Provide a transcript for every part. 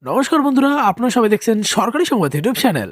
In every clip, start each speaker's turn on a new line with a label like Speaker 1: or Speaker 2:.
Speaker 1: নমস্কার বন্ধুরা, আপনারা সবাই দেখছেন সরকারি সংবাদ ইউটিউব চ্যানেল।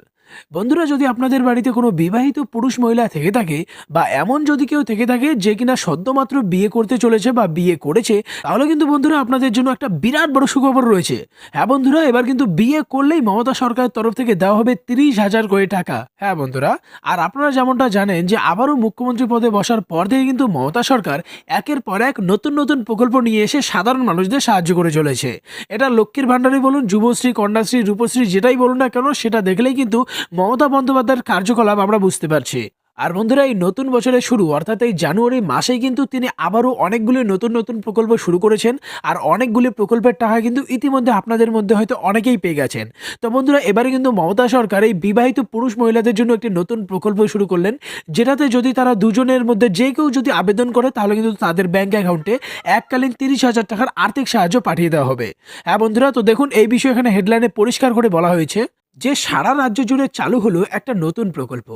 Speaker 1: বন্ধুরা, যদি আপনাদের বাড়িতে কোনো বিবাহিত পুরুষ মহিলা থেকে থাকে বা এমন যদি কেউ থেকে থাকে যে কিনা সদ্যমাত্র বিয়ে করতে চলেছে বা বিয়ে করেছে, তাহলে কিন্তু বন্ধুরা আপনাদের জন্য একটা বিরাট বড় সুখবর রয়েছে। হ্যাঁ বন্ধুরা, এবার কিন্তু বিয়ে করলেই মমতা সরকারের তরফ থেকে দেওয়া হবে 30,000 কোটি টাকা। হ্যাঁ বন্ধুরা, আর আপনারা যেমনটা জানেন যে আবারও মুখ্যমন্ত্রী পদে বসার পর থেকে কিন্তু মমতা সরকার একের পর এক নতুন নতুন প্রকল্প নিয়ে এসে সাধারণ মানুষদের সাহায্য করে চলেছে। এটা লক্ষ্মীর ভাণ্ডারই বলুন, যুবশ্রী, কন্যাশ্রী, রূপশ্রী যেটাই বলুন না কেন, সেটা দেখলেই কিন্তু মমতা বন্দ্যোপাধ্যায়ের কার্যকলাপ আমরা বুঝতে পারছি। আর বন্ধুরা, এই নতুন বছরের শুরু অর্থাৎ এই জানুয়ারি মাসেই কিন্তু তিনি আবারও অনেকগুলি নতুন নতুন প্রকল্প শুরু করেছেন। আর অনেকগুলি প্রকল্পের টাকা কিন্তু ইতিমধ্যে আপনাদের মধ্যে হয়তো অনেকেই পেয়ে গেছেন। তো বন্ধুরা, এবারে কিন্তু মমতা সরকার এই বিবাহিত পুরুষ মহিলাদের জন্য একটি নতুন প্রকল্প শুরু করলেন, যেটাতে যদি তারা দুজনের মধ্যে যে কেউ যদি আবেদন করে তাহলে কিন্তু তাদের ব্যাংক অ্যাকাউন্টে এককালীন 30,000 টাকার আর্থিক সাহায্য পাঠিয়ে দেওয়া হবে। হ্যাঁ বন্ধুরা, তো দেখুন এই বিষয়ে এখানে হেডলাইনে পরিষ্কার করে বলা হয়েছে যে সারা রাজ্য জুড়ে চালু হলো একটা নতুন প্রকল্প।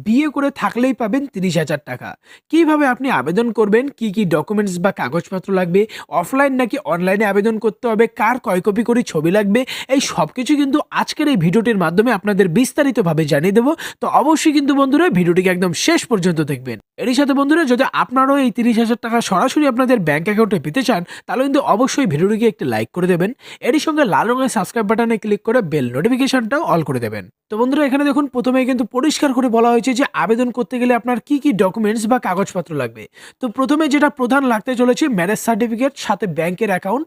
Speaker 1: বিয়ে করে থাকলেই পাবেন 30,000 টাকা। কিভাবে আপনি আবেদন করবেন, কি কি ডকুমেন্টস বা কাগজপত্র লাগবে, অফলাইন নাকি অনলাইনে আবেদন করতে হবে, কার কয় কপি করে ছবি লাগবে, এই সব কিছু কিন্তু আজকের এই ভিডিওটির মাধ্যমে আপনাদের বিস্তারিতভাবে জানিয়ে দেবো। তো অবশ্যই কিন্তু বন্ধুরা ভিডিওটিকে একদম শেষ পর্যন্ত দেখবেন। এরই সাথে বন্ধুরা, যদি আপনারাও এই 30,000 টাকা সরাসরি আপনাদের ব্যাংক অ্যাকাউন্টে পেতে চান, তাহলে কিন্তু অবশ্যই ভিডিওটিকে একটি লাইক করে দেবেন। এরই সঙ্গে লাল রঙের সাবস্ক্রাইব বাটনে ক্লিক করে বেল নোটিফিকেশনটাও অল করে দেবেন। তো বন্ধুরা, এখানে দেখুন প্রথমেই কিন্তু পরিষ্কার করে বলা হয়েছে যে আবেদন করতে গেলে আপনার কি কি ডকুমেন্টস বা কাগজপত্র লাগবে। তো প্রথমে যেটা প্রধান লাগতে চলেছে ম্যারেজ সার্টিফিকেট, সাথে ব্যাংকের অ্যাকাউন্ট,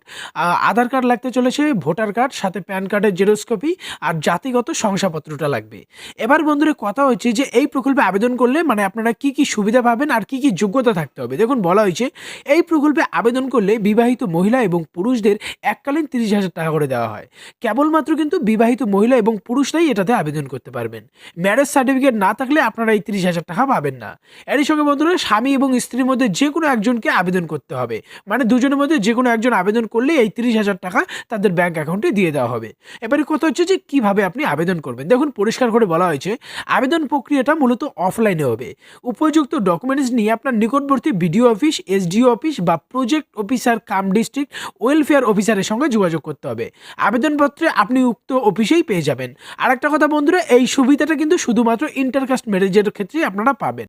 Speaker 1: আধার কার্ড লাগতে চলেছে, ভোটার কার্ড, সাথে প্যান কার্ডের জেরক্স কপি আর জাতিগত শংসাপত্রটা লাগবে। এবার বন্ধুরা, কথা হচ্ছে যে এই প্রকল্পে আবেদন করলে মানে আপনারা কি কি সুবিধা পাবেন আর কি কি যোগ্যতা থাকতে হবে। দেখুন বলা হয়েছে এই প্রকল্পে আবেদন করলে বিবাহিত মহিলা এবং পুরুষদের এককালীন 30,000 টাকা করে দেওয়া হয়। কেবলমাত্র কিন্তু বিবাহিত মহিলা এবং পুরুষরাই এটাতে আবেদন করতে পারবেন। ম্যারেজ সার্টিফিকেট না থাকলে আপনারা এই 30,000 টাকা পাবেন না। এরই সঙ্গে বন্ধুরা, স্বামী এবং স্ত্রীর মধ্যে যে কোনো একজনকে আবেদন করতে হবে, মানে দুজনের মধ্যে যে কোনো একজন আবেদন করলে এই 30,000 টাকা তাদের ব্যাংক অ্যাকাউন্টে দিয়ে দেওয়া হবে। এবারে কথা হচ্ছে যে কিভাবে আপনি আবেদন করবেন। দেখুন পরিষ্কার করে বলা হয়েছে আবেদন প্রক্রিয়াটা মূলত অফলাইনে হবে। উপযুক্ত ডকুমেন্টস নিয়ে আপনার নিকটবর্তী বিডিও অফিস, এসডিও অফিস বা প্রজেক্ট অফিসার কাম ডিস্ট্রিক্ট ওয়েলফেয়ার অফিসারের সঙ্গে যোগাযোগ করতে হবে। আবেদনপত্রে আপনি উক্ত অফিসেই পেয়ে যাবেন। আর একটা কথা বন্ধুরা, এই সুবিধাটা কিন্তু শুধুমাত্র ইন্টারকাস্ট ম্যারেজের ক্ষেত্রেই আপনারা পাবেন।